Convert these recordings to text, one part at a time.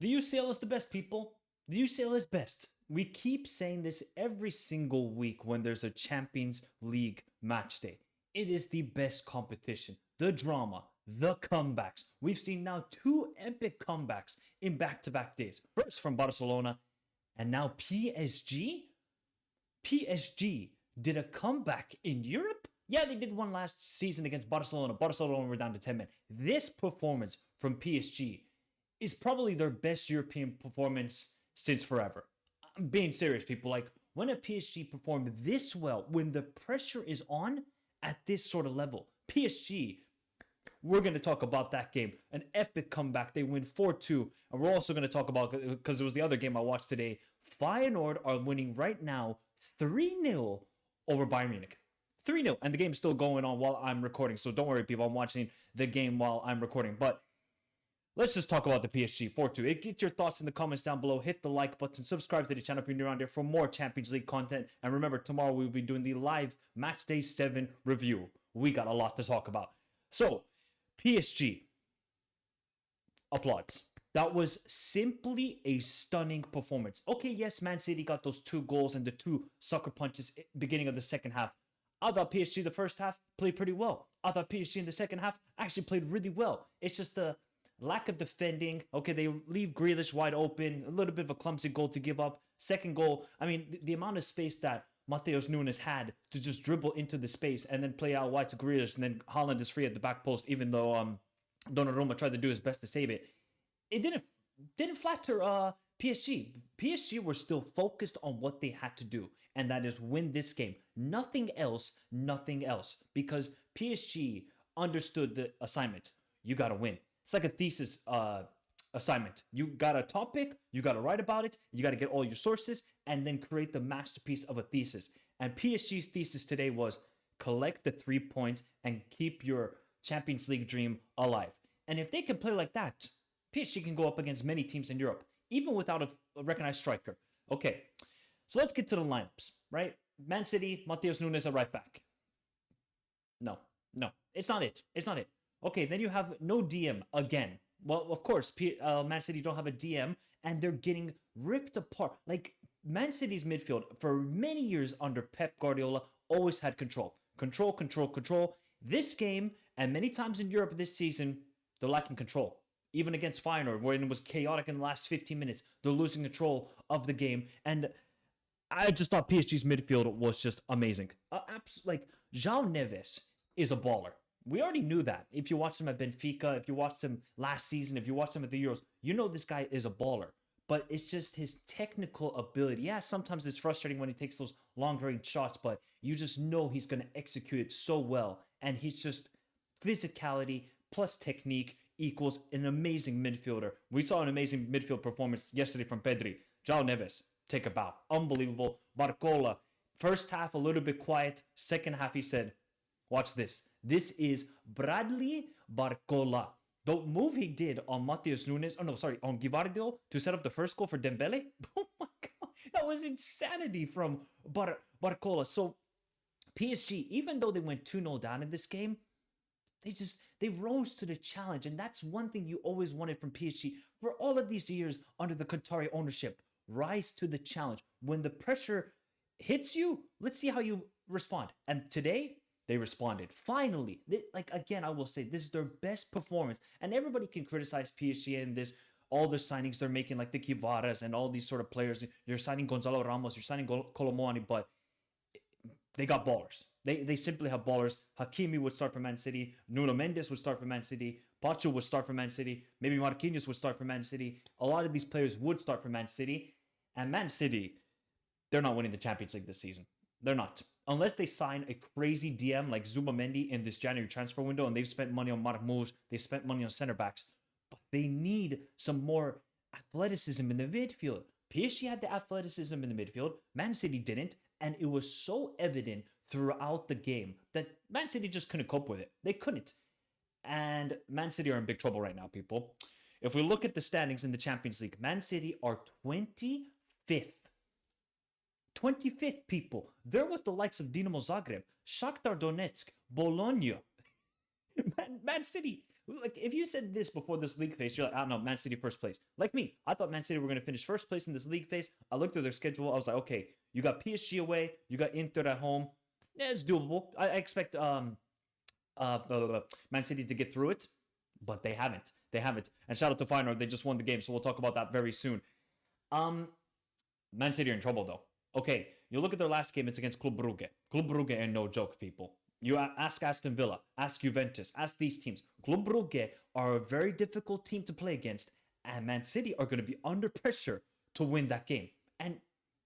The UCL is the best, people. The UCL is best. We keep saying this every single week when there's a Champions League match day. It is the best competition. The drama, the comebacks. We've seen now two epic comebacks in back-to-back days. First from Barcelona, and now PSG? PSG did a comeback in Europe? Yeah, they did one last season against Barcelona. Barcelona were down to 10 men. This performance from PSG is probably their best European performance since forever. I'm being serious, people. Like, when a PSG performed this well, when the pressure is on at this sort of level, PSG, we're going to talk about that game. An epic comeback. They win 4-2. And we're also going to talk about, because it was the other game I watched today, Feyenoord are winning right now 3-0 over Bayern Munich. 3-0. And the game's still going on while I'm recording. So don't worry, people. I'm watching the game while I'm recording. But let's just talk about the PSG 4-2. Get your thoughts in the comments down below. Hit the like button. Subscribe to the channel if you're new around here for more Champions League content. And remember, tomorrow we'll be doing the live Match Day 7 review. We got a lot to talk about. So, PSG. Applauds. That was simply a stunning performance. Okay, yes, Man City got those 2 goals and the 2 sucker punches at the beginning of the second half. I thought PSG the first half played pretty well. I thought PSG in the second half actually played really well. It's just the lack of defending. Okay, they leave Grealish wide open. A little bit of a clumsy goal to give up. Second goal, I mean, the amount of space that Matheus Nunes had to just dribble into the space and then play out wide to Grealish, and then Haaland is free at the back post, even though Donnarumma tried to do his best to save it. It didn't flatter PSG. PSG were still focused on what they had to do, and that is win this game. Nothing else, nothing else. Because PSG understood the assignment. You got to win. It's like a thesis assignment. You got a topic, you got to write about it, you got to get all your sources, and then create the masterpiece of a thesis. And PSG's thesis today was collect the 3 points and keep your Champions League dream alive. And if they can play like that, PSG can go up against many teams in Europe, even without a recognized striker. Okay, so let's get to the lineups, right? Man City, Matheus Nunes at right back. No, it's not it. It's not it. Okay, then you have no DM again. Well, of course, Man City don't have a DM, and they're getting ripped apart. Like, Man City's midfield, for many years under Pep Guardiola, always had control. Control. This game, and many times in Europe this season, they're lacking control. Even against Feyenoord, where it was chaotic in the last 15 minutes, they're losing control of the game. And I just thought PSG's midfield was just amazing. Like, João Neves is a baller. We already knew that. If you watched him at Benfica, if you watched him last season, if you watched him at the Euros, you know this guy is a baller. But it's just his technical ability. Yeah, sometimes it's frustrating when he takes those long-range shots, but you just know he's going to execute it so well. And he's just physicality plus technique equals an amazing midfielder. We saw an amazing midfield performance yesterday from Pedri. João Neves, take a bow. Unbelievable. Barcola, first half a little bit quiet. Second half he said, watch this. This is Bradley Barcola. The move he did on Matheus Nunes, on Gvardiol to set up the first goal for Dembele. Oh my God, that was insanity from Barcola. So PSG, even though they went 2-0 down in this game, they rose to the challenge. And that's one thing you always wanted from PSG for all of these years under the Qatari ownership. Rise to the challenge. When the pressure hits you, let's see how you respond. And today, they responded. Finally, again, I will say, this is their best performance. And everybody can criticize PSG in this, all the signings they're making, like the Kivaras and all these sort of players. You're signing Gonzalo Ramos, you're signing Colomwani, but they got ballers. They simply have ballers. Hakimi would start for Man City. Nuno Mendes would start for Man City. Pacho would start for Man City. Maybe Marquinhos would start for Man City. A lot of these players would start for Man City. And Man City, they're not winning the Champions League this season. They're not. Unless they sign a crazy DM like Zubamendi in this January transfer window, and they've spent money on Marmoush, they've spent money on center backs, but they need some more athleticism in the midfield. PSG had the athleticism in the midfield, Man City didn't, and it was so evident throughout the game that Man City just couldn't cope with it. They couldn't. And Man City are in big trouble right now, people. If we look at the standings in the Champions League, Man City are 25th. 25th, people. They're with the likes of Dinamo Zagreb, Shakhtar Donetsk, Bologna. Man City, Like, if you said this before this league phase, you're like, I don't know, Man City first place. Like me, I thought Man City were going to finish first place in this league phase. I looked at their schedule. I was like, okay, you got PSG away, you got Inter at home. Yeah, it's doable. I expect Man City to get through it, but they haven't. They haven't. And shout out to Feyenoord, they just won the game, so we'll talk about that very soon. Man City are in trouble though. Okay, you look at their last game, it's against Club Brugge. Club Brugge ain't no joke, people. You ask Aston Villa, ask Juventus, ask these teams. Club Brugge are a very difficult team to play against, and Man City are going to be under pressure to win that game. And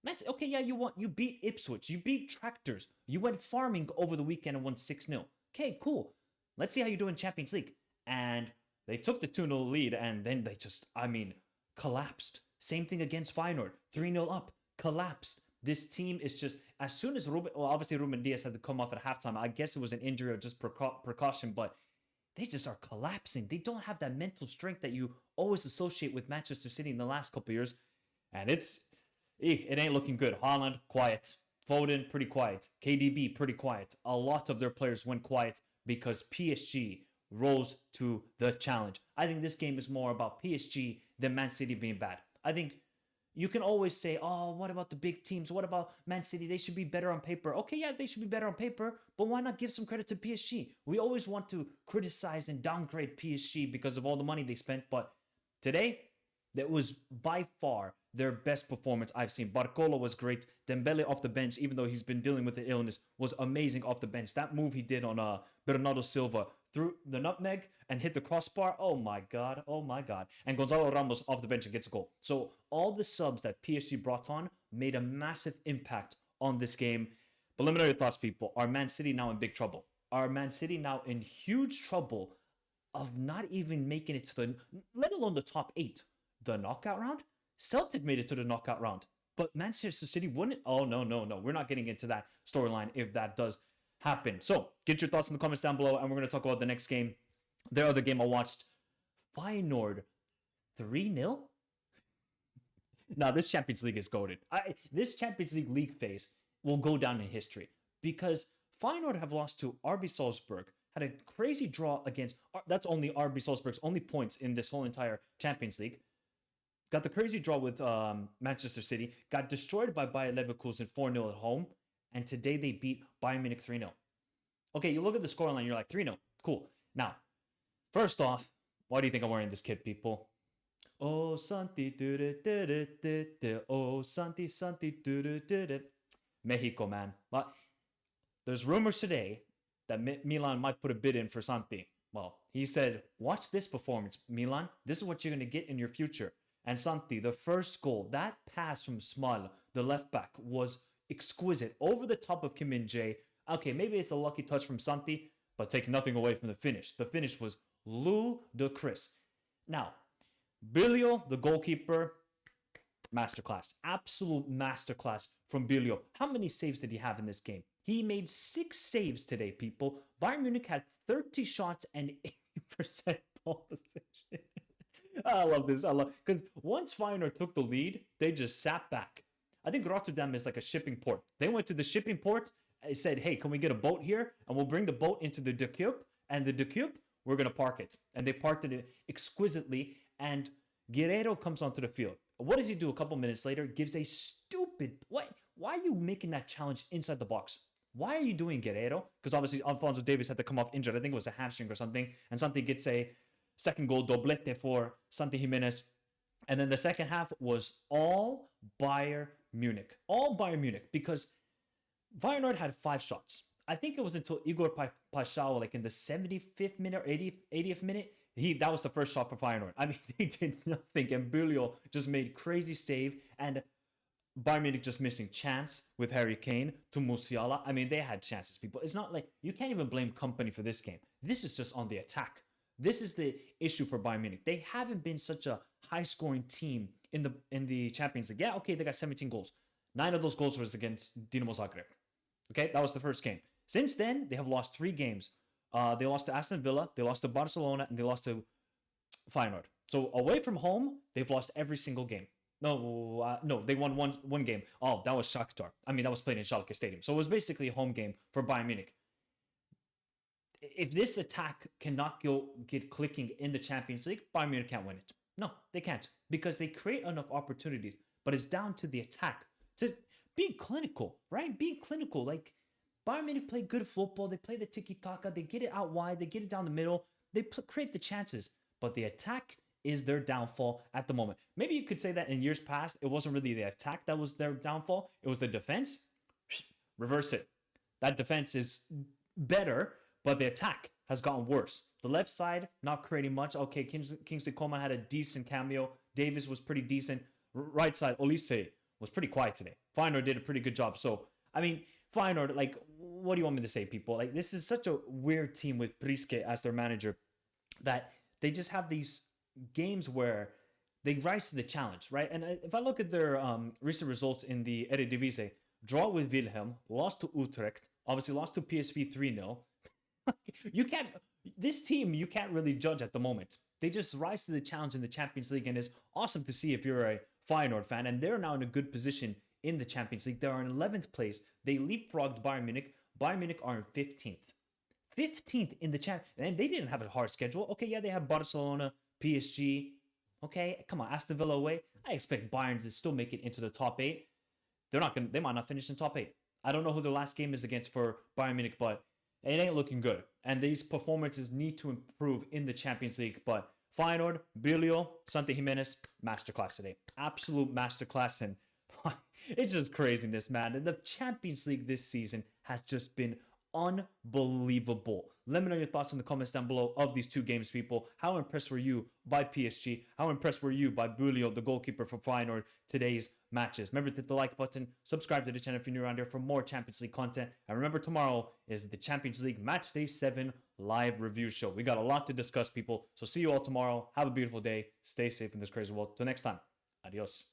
Man City, okay, yeah, you beat Ipswich, you beat Tractors, you went farming over the weekend and won 6-0. Okay, cool. Let's see how you do in Champions League. And they took the 2-0 lead, and then they just, collapsed. Same thing against Feyenoord, 3-0 up, collapsed. This team is just, as soon as obviously Ruben Diaz had to come off at halftime. I guess it was an injury or just precaution, but they just are collapsing. They don't have that mental strength that you always associate with Manchester City in the last couple of years. And it ain't looking good. Haaland, quiet. Foden, pretty quiet. KDB, pretty quiet. A lot of their players went quiet because PSG rose to the challenge. I think this game is more about PSG than Man City being bad. I think you can always say, oh, what about the big teams? What about Man City? They should be better on paper. Okay, yeah, they should be better on paper, but why not give some credit to PSG? We always want to criticize and downgrade PSG because of all the money they spent, but today, that was by far their best performance I've seen. Barcola was great. Dembele off the bench, even though he's been dealing with the illness, was amazing off the bench. That move he did on Bernardo Silva through the nutmeg and hit the crossbar. Oh my God. Oh my God. And Gonzalo Ramos off the bench and gets a goal. So all the subs that PSG brought on made a massive impact on this game. Preliminary thoughts, people. Are Man City now in big trouble? Are Man City now in huge trouble of not even making it to the, let alone the top 8? The knockout round? Celtic made it to the knockout round, but Manchester City wouldn't. Oh, no. We're not getting into that storyline if that does happen. So get your thoughts in the comments down below, and we're going to talk about the next game. The other game I watched, Feyenoord 3-0. Now, this Champions League is goated. This Champions League phase will go down in history because Feyenoord have lost to RB Salzburg, had a crazy draw against, that's only RB Salzburg's only points in this whole entire Champions League. Got the crazy draw with Manchester City. Got destroyed by Bayer Leverkusen 4-0 at home. And today they beat Bayern Munich 3-0. Okay, you look at the scoreline, you're like 3-0. Cool. Now, first off, why do you think I'm wearing this kit, people? Oh, Santi, oh, Santi, Mexico, man. But there's rumors today that Milan might put a bid in for Santi. Well, he said, watch this performance, Milan. This is what you're going to get in your future. And Santi, the first goal, that pass from Small, the left back, was exquisite. Over the top of Kim Min-jae. Okay, maybe it's a lucky touch from Santi, but take nothing away from the finish. The finish was ludicrous. Now, Bilio, the goalkeeper, masterclass. Absolute masterclass from Bilio. How many saves did he have in this game? He made 6 saves today, people. Bayern Munich had 30 shots and 80% ball possession. I love this. Because once Feyenoord took the lead, they just sat back. I think Rotterdam is like a shipping port. They went to the shipping port and said, hey, can we get a boat here? And we'll bring the boat into the De Kuip. And the De Kuip, we're going to park it. And they parked it exquisitely. And Guerrero comes onto the field. What does he do a couple minutes later? Gives a stupid... Why are you making that challenge inside the box? Why are you doing Guerrero? Because obviously Alphonso Davies had to come off injured. I think it was a hamstring or something. And Santi gets a second goal, doblete for Santi Gimenez. And then the second half was all Bayern Munich. All Bayern Munich. Because Feyenoord had 5 shots. I think it was until Igor Paschal, like in the 75th minute or 80th minute, that was the first shot for Feyenoord. I mean, they did nothing. And Bulio just made crazy save. And Bayern Munich just missing chance with Harry Kane to Musiala. I mean, they had chances, people. It's not like, you can't even blame Company for this game. This is just on the attack. This is the issue for Bayern Munich. They haven't been such a high-scoring team in the Champions League. Yeah, okay, they got 17 goals. 9 of those goals was against Dinamo Zagreb. Okay, that was the first game. Since then, they have lost 3 games. They lost to Aston Villa, they lost to Barcelona, and they lost to Feyenoord. So away from home, they've lost every single game. No, they won one game. Oh, that was Shakhtar. I mean, that was played in Schalke Stadium. So it was basically a home game for Bayern Munich. if this attack cannot get clicking in the Champions League, Bayern Munich can't win it. No, they can't because they create enough opportunities, but it's down to the attack to being clinical, right? Being clinical. Like Bayern Munich play good football. They play the tiki taka. They get it out wide. They get it down the middle. They create the chances, but the attack is their downfall at the moment. Maybe you could say that in years past, it wasn't really the attack that was their downfall. It was the defense. Reverse it. That defense is better, but the attack has gotten worse. The left side, not creating much. Okay, Kingsley Coman had a decent cameo. Davis was pretty decent. Right side, Olise was pretty quiet today. Feyenoord did a pretty good job. So, I mean, Feyenoord, like, what do you want me to say, people? Like, this is such a weird team with Priske as their manager that they just have these games where they rise to the challenge, right? And if I look at their recent results in the Eredivisie, draw with Wilhelm, lost to Utrecht, obviously lost to PSV 3-0. This team, you can't really judge at the moment. They just rise to the challenge in the Champions League, and it's awesome to see if you're a Feyenoord fan, and they're now in a good position in the Champions League. They are in 11th place. They leapfrogged Bayern Munich. Bayern Munich are in 15th. 15th in the champ, and they didn't have a hard schedule. Okay, yeah, they have Barcelona, PSG. Okay, come on, Aston Villa away. I expect Bayern to still make it into the top 8. They might not finish in top 8. I don't know who the last game is against for Bayern Munich, but it ain't looking good. And these performances need to improve in the Champions League. But Feyenoord, Bilio, Santiago Gimenez, masterclass today. Absolute masterclass. And it's just craziness, man. And the Champions League this season has just been unbelievable. Let me know your thoughts in the comments down below of these two games, people. How impressed were you by PSG? How impressed were you by Bulio, the goalkeeper for Feyenoord, today's matches? Remember to hit the like button, subscribe to the channel if you're new around here for more Champions League content. And remember, tomorrow is the Champions League Match Day 7 live review show. We got a lot to discuss, people. So see you all tomorrow. Have a beautiful day. Stay safe in this crazy world. Till next time. Adios.